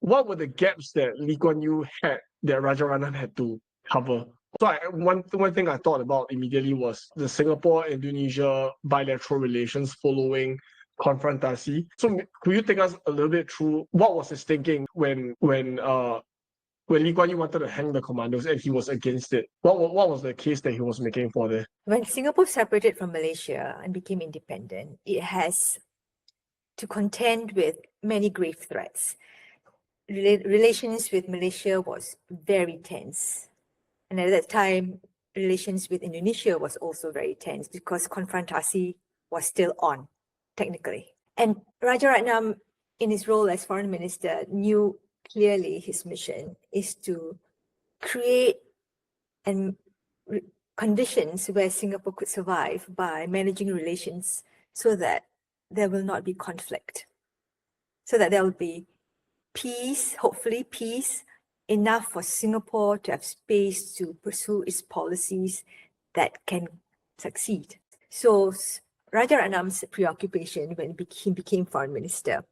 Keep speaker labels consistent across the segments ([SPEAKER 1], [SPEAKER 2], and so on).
[SPEAKER 1] what were the gaps that Lee Kuan Yew had that Rajaratnam had to cover? So one thing I thought about immediately was the Singapore-Indonesia bilateral relations following confrontasi. So could you take us a little bit through what was his thinking when Lee Kuan Yew wanted to hang the commandos and he was against it? What was the case that he was making for there?
[SPEAKER 2] When Singapore separated from Malaysia and became independent, it has to contend with many grave threats. Relations with Malaysia was very tense. And at that time, relations with Indonesia was also very tense because confrontasi was still on, technically. And Rajaratnam, in his role as foreign minister, knew clearly his mission is to create conditions where Singapore could survive by managing relations so that there will not be conflict, so that there will be peace, hopefully peace, enough for Singapore to have space to pursue its policies that can succeed. So Rajaratnam's preoccupation when he became foreign minister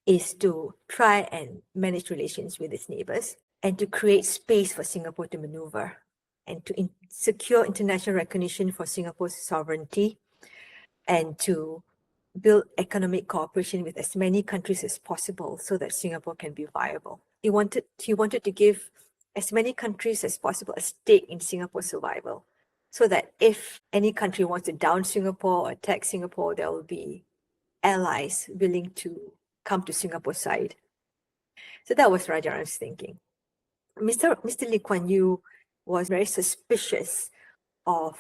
[SPEAKER 2] is to try and manage relations with its neighbors and to create space for Singapore to maneuver and to secure international recognition for Singapore's sovereignty and to build economic cooperation with as many countries as possible so that Singapore can be viable. He wanted to give as many countries as possible a stake in Singapore's survival so that if any country wants to down Singapore or attack Singapore, there will be allies willing to come to Singapore's side. So that was Rajaratnam's thinking. Mr. Lee Kuan Yew was very suspicious of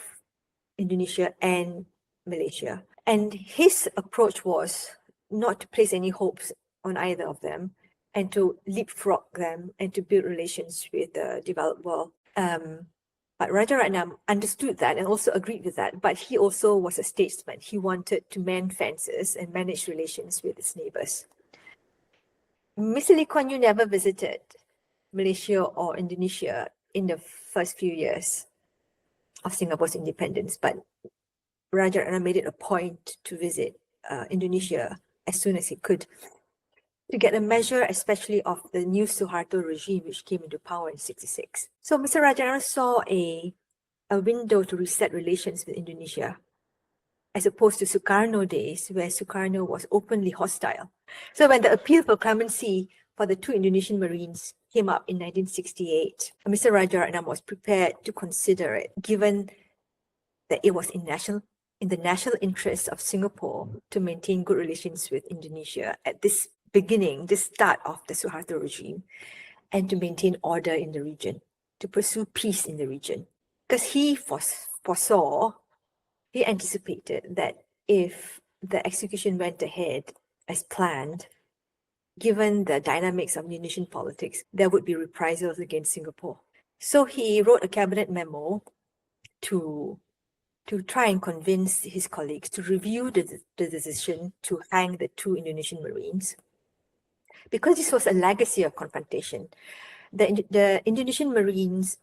[SPEAKER 2] Indonesia and Malaysia. And his approach was not to place any hopes on either of them and to leapfrog them and to build relations with the developed world. But Rajaratnam understood that and also agreed with that, but he also was a statesman. He wanted to mend fences and manage relations with his neighbors. Mr. Lee Kuan Yew never visited Malaysia or Indonesia in the first few years of Singapore's independence, but Rajaratnam made it a point to visit Indonesia as soon as he could to get a measure, especially of the new Suharto regime, which came into power in '66. So Mr. Rajaratnam saw a window to reset relations with Indonesia, as opposed to Sukarno days, where Sukarno was openly hostile. So when the appeal for clemency for the 2 Indonesian Marines came up in 1968, Mr. Rajaratnam was prepared to consider it, given that it was in the national interest of Singapore to maintain good relations with Indonesia at this start of the Suharto regime, and to maintain order in the region, to pursue peace in the region. Because he anticipated that if the execution went ahead as planned, given the dynamics of Indonesian politics, there would be reprisals against Singapore. So he wrote a cabinet memo to try and convince his colleagues to review the decision to hang the 2 Indonesian Marines, because this was a legacy of confrontation. The Indonesian Marines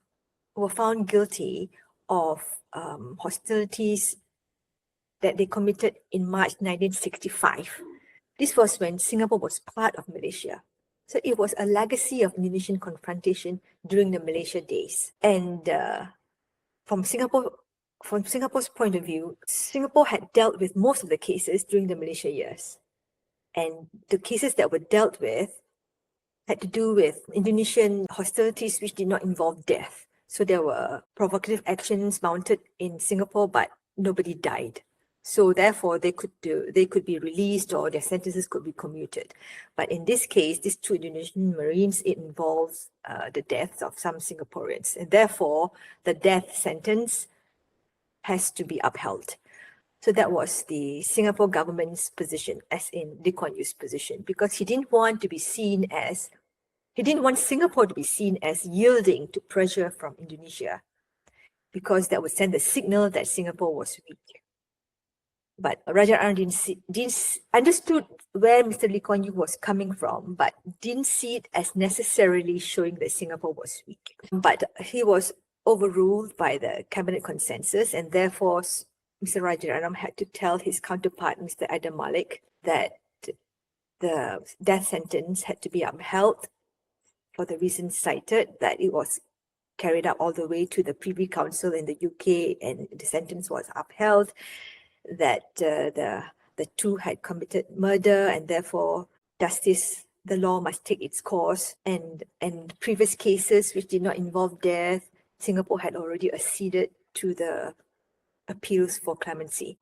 [SPEAKER 2] were found guilty of hostilities that they committed in March 1965. This was when Singapore was part of Malaysia. So it was a legacy of Indonesian confrontation during the Malaysia days. And from Singapore's point of view, Singapore had dealt with most of the cases during the Malaysia years. And the cases that were dealt with had to do with Indonesian hostilities which did not involve death. So there were provocative actions mounted in Singapore, but nobody died. So therefore, they could be released or their sentences could be commuted. But in this case, these 2 Indonesian Marines, it involves the deaths of some Singaporeans. And therefore, the death sentence has to be upheld. So that was the Singapore government's position, as in Lee Kuan Yew's position, because he didn't want Singapore to be seen as yielding to pressure from Indonesia, because that would send the signal that Singapore was weak. But Rajaratnam understood where Mr. Lee Kuan Yew was coming from, but didn't see it as necessarily showing that Singapore was weak. But he was overruled by the cabinet consensus, and therefore Mr. Rajaratnam had to tell his counterpart, Mr. Adam Malik, that the death sentence had to be upheld for the reasons cited, that it was carried out all the way to the Privy Council in the UK and the sentence was upheld, that the two had committed murder and therefore justice, the law must take its course, and previous cases which did not involve death, Singapore had already acceded to the appeals for clemency.